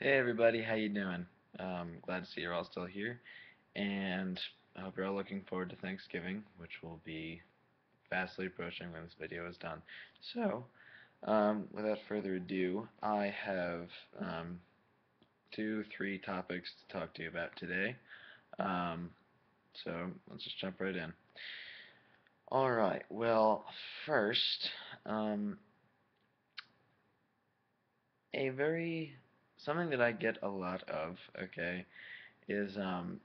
Hey everybody, how you doing? Glad to see you're all still here, and I hope you're all looking forward to Thanksgiving, which will be fastly approaching when this video is done. So, without further ado, I have three topics to talk to you about today. Um, so let's just jump right in. All right. Well, first, um, a very something that I get a lot of, okay, is um,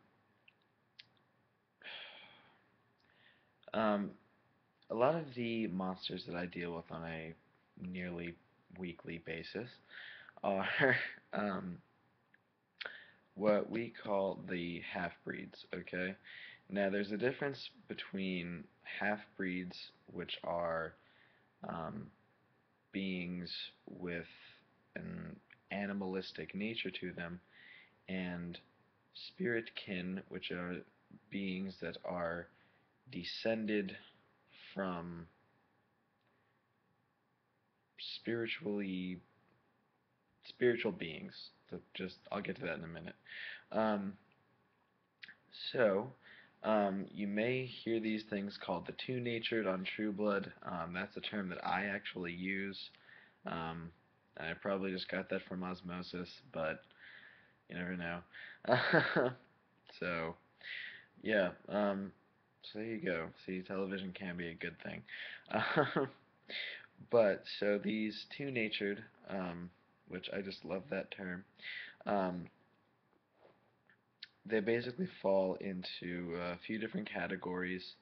a lot of the monsters that I deal with on a nearly weekly basis are um, what we call the half-breeds, okay? Now, there's a difference between half-breeds, which are um, beings with an animalistic nature to them, and spirit kin, which are beings that are descended from spiritually spiritual beings. So just I'll get to that in a minute. Um, so you may hear these things called the two-natured on True Blood. That's a term that I actually use. Um, I probably just got that from osmosis, but you never know. so yeah. So there you go. See, television can be a good thing. But so these two-natured, which I just love that term. Um, they basically fall into a few different categories,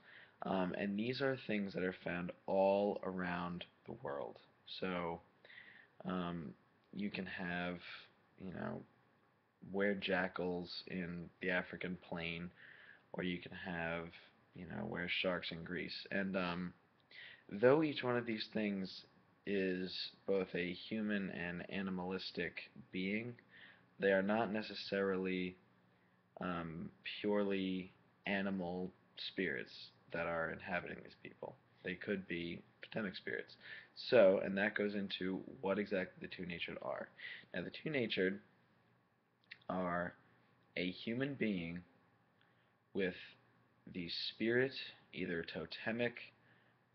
and these are things that are found all around the world. So um, you can have, you know, were-jackals in the African plain, or you can have, you know, were-sharks in Greece. And though each one of these things is both a human and animalistic being, they are not necessarily purely animal spirits that are inhabiting these people. They could be totemic spirits. So, and that goes into what exactly the two-natured are. Now, the two-natured are a human being with the spirit, either totemic,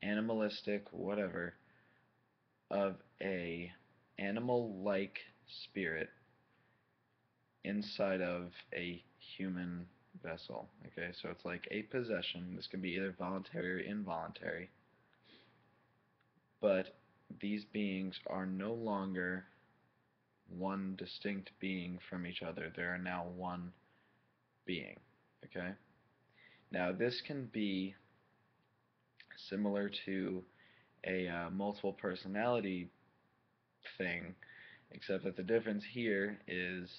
animalistic, whatever, of a animal-like spirit inside of a human vessel. Okay, so it's like a possession. This can be either voluntary or involuntary. But these beings are no longer one distinct being from each other. They are now one being. Okay? Now, this can be similar to a multiple personality thing, except that the difference here is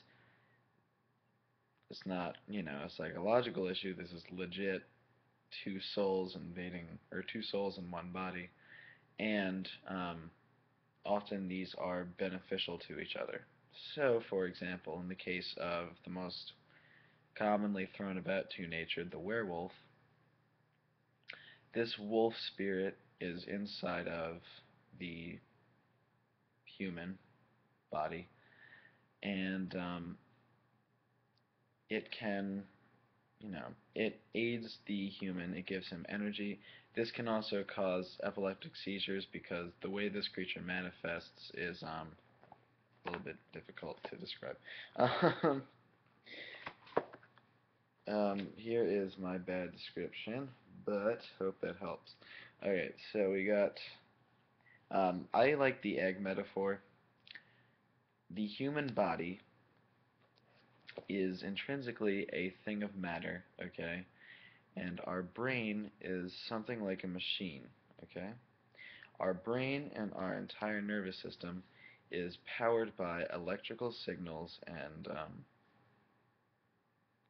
it's not, you know, a psychological issue. This is legit two souls invading, or two souls in one body, and often these are beneficial to each other. So, for example, in the case of the most commonly thrown about two-natured, the werewolf, this wolf spirit is inside of the human body, and it can, you know, it aids the human, it gives him energy. This can also cause epileptic seizures because the way this creature manifests is a little bit difficult to describe. Um, Here is my bad description, but hope that helps. Alright, so we got, I like the egg metaphor. The human body is intrinsically a thing of matter, okay? And our brain is something like a machine, okay? Our brain and our entire nervous system is powered by electrical signals and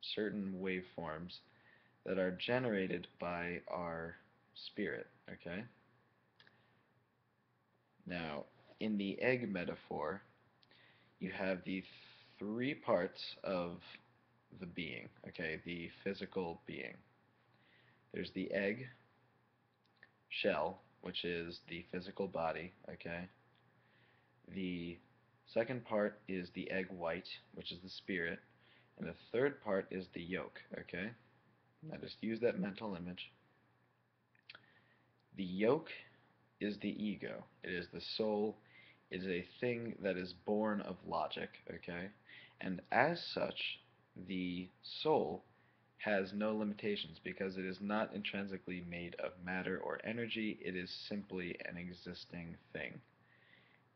certain waveforms that are generated by our spirit, okay? Now, in the egg metaphor, you have the three parts of the being, okay, the physical being. There's the egg shell, which is the physical body, okay? The Second part is the egg white, which is the spirit. And the third part is the yolk, okay? Now just use that mental image. The yolk is the ego. It is the soul. It is a thing that is born of logic, okay? And as such, the soul has no limitations because it is not intrinsically made of matter or energy. It is simply an existing thing.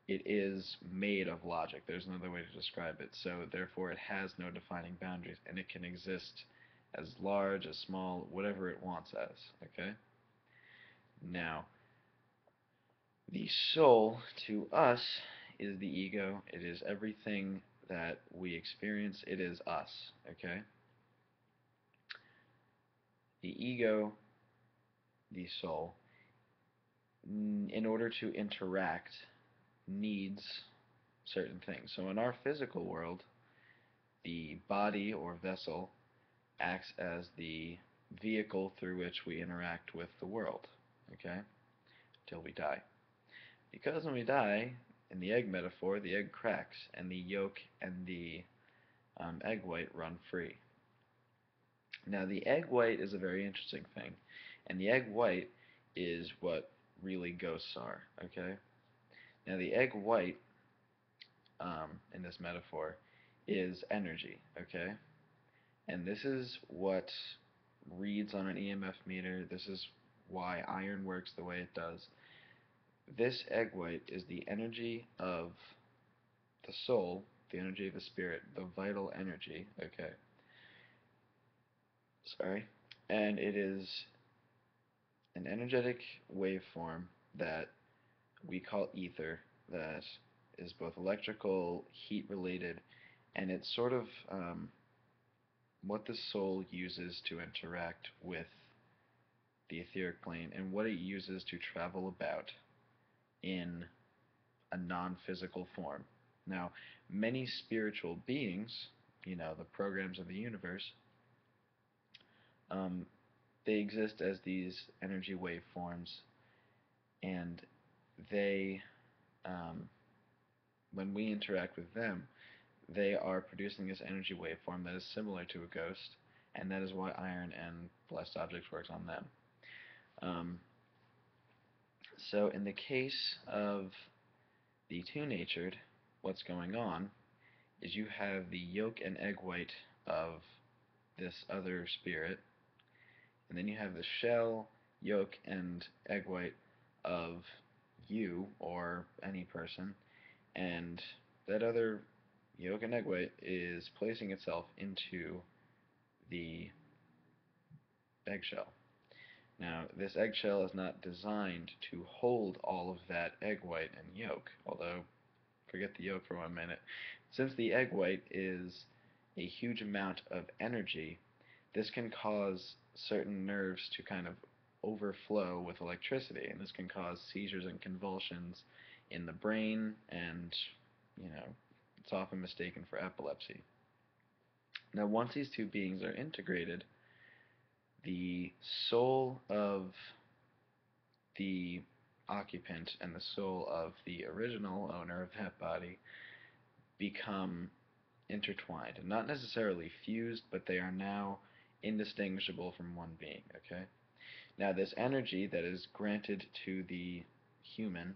It is made of logic. There's no other way to describe it. So therefore it has no defining boundaries, and it can exist as large, as small, whatever it wants as, okay? Now, the soul to us is the ego. It is everything that we experience. It is us, okay? The ego, the soul, in order to interact, needs certain things. So in our physical world, the body or vessel acts as the vehicle through which we interact with the world, okay, till we die. Because when we die, in the egg metaphor, the egg cracks and the yolk and the egg white run free. Now, the egg white is a very interesting thing, and the egg white is what really ghosts are, okay? Now, the egg white, in this metaphor, is energy, okay? And this is what reads on an EMF meter. This is why iron works the way it does. This egg white is the energy of the soul, the energy of the spirit, the vital energy, okay? Sorry. And it is an energetic waveform that we call ether that is both electrical, heat related, and it's sort of what the soul uses to interact with the etheric plane and what it uses to travel about in a non-physical form. Now, many spiritual beings, the programs of the universe, um, they exist as these energy waveforms, and they, um, when we interact with them, they are producing this energy waveform that is similar to a ghost, and that is why iron and blessed objects works on them. Um, so in the case of the two-natured, what's going on is you have the yolk and egg white of this other spirit, and then you have the shell, yolk, and egg white of you or any person, and that other yolk and egg white is placing itself into the eggshell. Now, this eggshell is not designed to hold all of that egg white and yolk, although forget the yolk for 1 minute. Since the egg white is a huge amount of energy, this can cause certain nerves to kind of overflow with electricity, and this can cause seizures and convulsions in the brain, and, it's often mistaken for epilepsy. Now, once these two beings are integrated, the soul of the occupant and the soul of the original owner of that body become intertwined. Not necessarily fused, but they are now indistinguishable from one being, okay? Now this energy that is granted to the human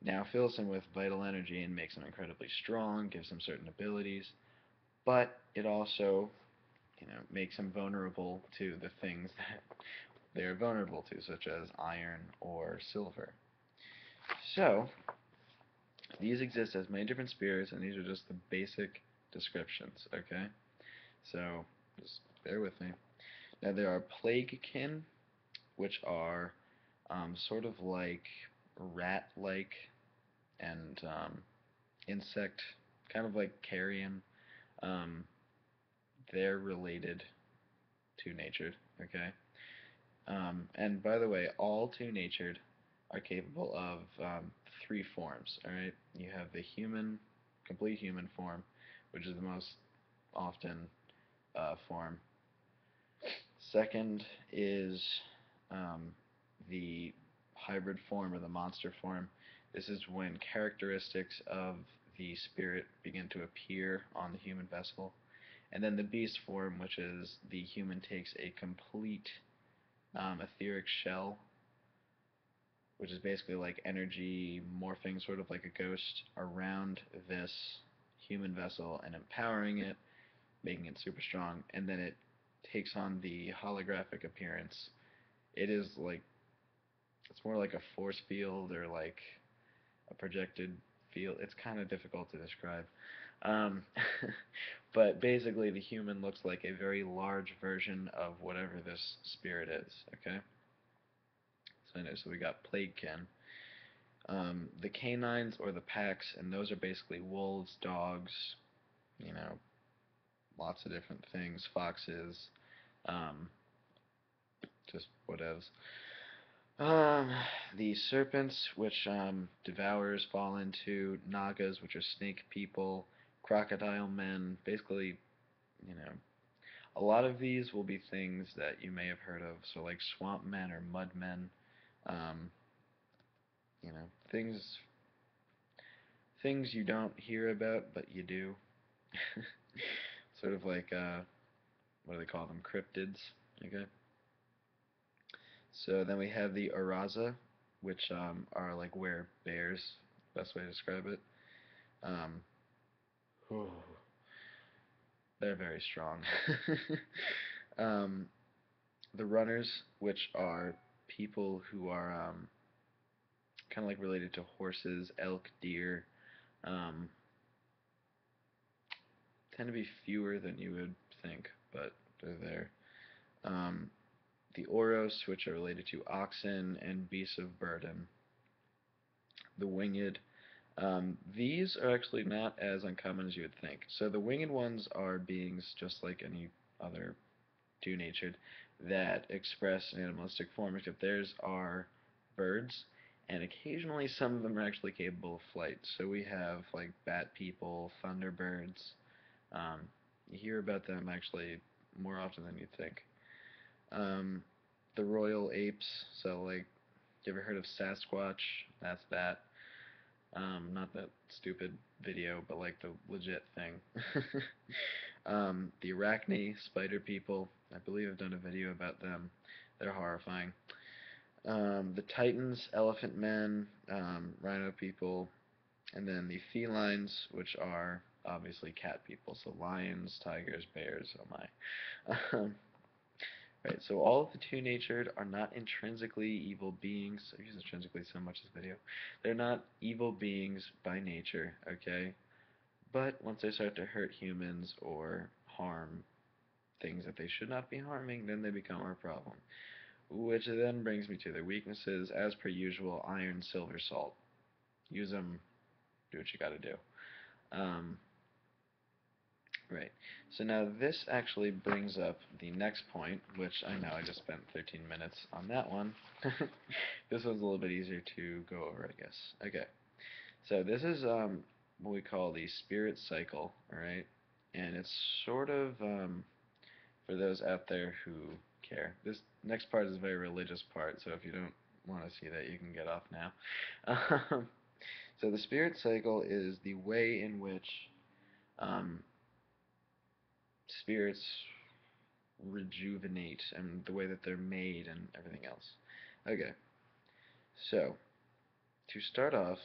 now fills him with vital energy and makes him incredibly strong, gives him certain abilities, but it also, makes him vulnerable to the things that they are vulnerable to, such as iron or silver. So, these exist as many different spirits, and these are just the basic descriptions, okay? So, just bear with me. Now, there are plaguekin, which are sort of like rat-like and insect, kind of like carrion. Um, they're related to natured, okay? And by the way, all two-natured are capable of three forms, alright? You have the human, complete human form, which is the most often form. Second is the hybrid form or the monster form. This is when characteristics of the spirit begin to appear on the human vessel. And then the beast form, which is the human takes a complete etheric shell, which is basically like energy morphing, sort of like a ghost, around this human vessel and empowering it, making it super strong, and then it takes on the holographic appearance. It is like, it's more like a force field or like a projected field. It's kind of difficult to describe. Um, but basically, the human looks like a very large version of whatever this spirit is. Okay. So we got plaguekin. The canines or the packs, and those are basically wolves, dogs, you know, lots of different things, foxes, um, just whatevs. Um, the serpents, which devourers fall into, nagas, which are snake people, crocodile men, basically, you know, a lot of these will be things that you may have heard of, so like swamp men or mud men, um, you know, things you don't hear about, but you do. Sort of like, what do they call them? Cryptids. Okay. So then we have the Araza, which are like were bears, best way to describe it. Um, they're very strong. um, the runners, which are people who are kind of like related to horses, elk, deer, um, tend to be fewer than you would think, but they're there. Um, the Oros, which are related to oxen and beasts of burden. The winged. These are actually not as uncommon as you would think. So the winged ones are beings just like any other two-natured that express an animalistic form, except theirs are birds, and occasionally some of them are actually capable of flight. So we have like bat people, thunderbirds. Um, you hear about them actually more often than you'd think. Um, the royal apes, so like, you ever heard of Sasquatch? That's that. Not that stupid video, but like the legit thing. The Arachne spider people, I believe I've done a video about them. They're horrifying. The Titans, elephant men, rhino people, and then the felines, which are obviously cat people, so lions, tigers, bears, oh my. Right, so all of the two-natured are not intrinsically evil beings. I've used intrinsically so much this video. They're not evil beings by nature, okay? But once they start to hurt humans or harm things that they should not be harming, then they become our problem. Which then brings me to their weaknesses. As per usual, iron, silver, salt. Use them, do what you gotta do. Um, right. So now this actually brings up the next point, which I know I just spent 13 minutes on that one. This one's a little bit easier to go over, I guess. Okay. So this is what we call the spirit cycle, alright? And it's sort of, for those out there who care. This next part is a very religious part, so if you don't want to see that, you can get off now. So the spirit cycle is the way in which um, spirits rejuvenate and the way that they're made and everything else. Okay, so to start off,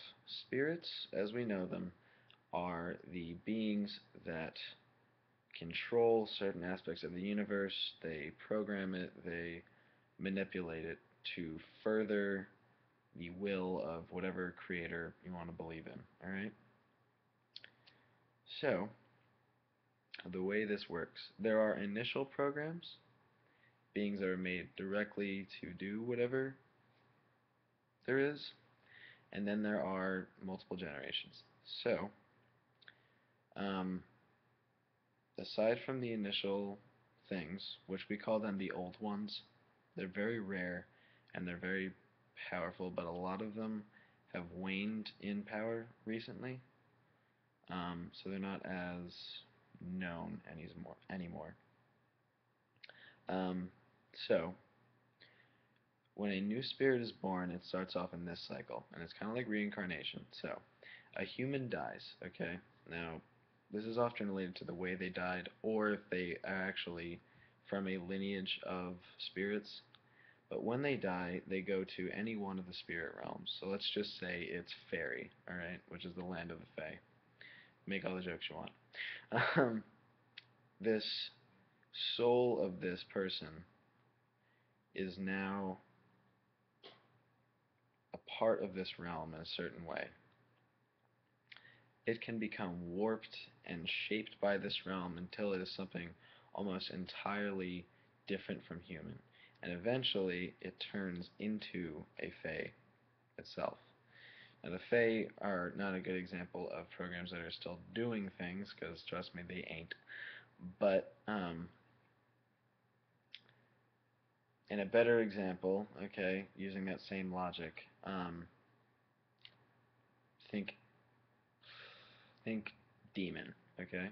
spirits, as we know them, are the beings that control certain aspects of the universe, they program it, they manipulate it to further the will of whatever creator you want to believe in. Alright? So, the way this works, there are initial programs, beings that are made directly to do whatever there is, and then there are multiple generations. So, um, aside from the initial things, which we call them the old ones, they're very rare and they're very powerful, but a lot of them have waned in power recently, so they're not as known anymore. Um, so, when a new spirit is born, it starts off in this cycle, and it's kind of like reincarnation. So, A human dies, okay? Now, this is often related to the way they died, or if they are actually from a lineage of spirits. But when they die, they go to any one of the spirit realms. So let's just say it's Fairy, alright, which is the land of the Fae. Make all the jokes you want. Um, this soul of this person is now a part of this realm in a certain way. It can become warped and shaped by this realm until it is something almost entirely different from human. And eventually, it turns into a Fae itself. Now, the Fae are not a good example of programs that are still doing things, because trust me, they ain't. But, in a better example, okay, using that same logic, think think demon, okay?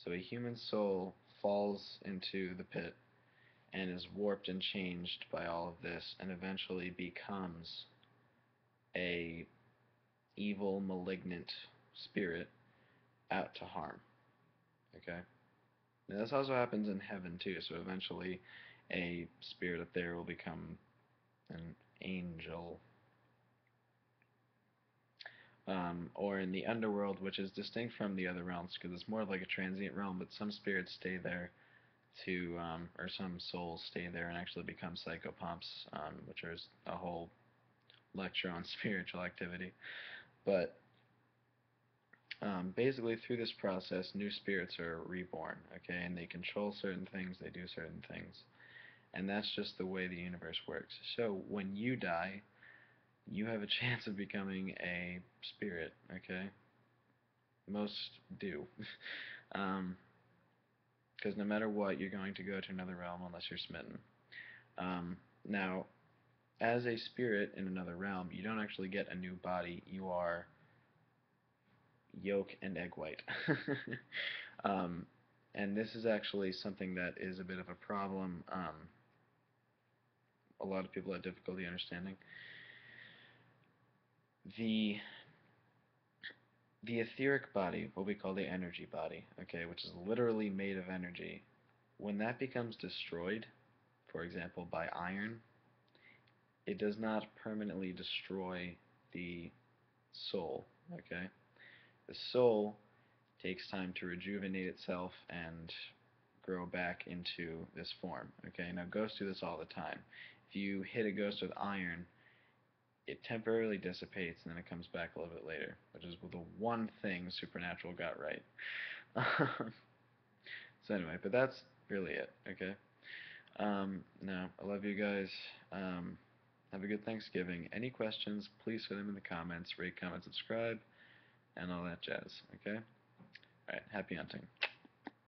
So a human soul falls into the pit and is warped and changed by all of this and eventually becomes a evil, malignant spirit out to harm, okay? Now this also happens in heaven too, so eventually a spirit up there will become an angel. Or in the underworld, which is distinct from the other realms because it's more like a transient realm, but some spirits stay there to, or some souls stay there and actually become psychopomps, which is a whole lecture on spiritual activity. But basically, through this process, new spirits are reborn, okay, and they control certain things, they do certain things, and that's just the way the universe works. So when you die, you have a chance of becoming a spirit, okay? Most do. Because no matter what, you're going to go to another realm unless you're smitten. Now, as a spirit in another realm, you don't actually get a new body. You are yolk and egg white. um, and this is actually something that is a bit of a problem. A lot of people have difficulty understanding. The the etheric body, what we call the energy body, okay, which is literally made of energy, when that becomes destroyed, for example, by iron, it does not permanently destroy the soul, okay? The soul takes time to rejuvenate itself and grow back into this form, okay? Now, ghosts do this all the time. If you hit a ghost with iron, it temporarily dissipates and then it comes back a little bit later, which is the one thing Supernatural got right. So anyway, but that's really it, okay? No, I love you guys. Have a good Thanksgiving. Any questions, please put them in the comments, rate, comment, subscribe, and all that jazz, okay? Alright, happy hunting.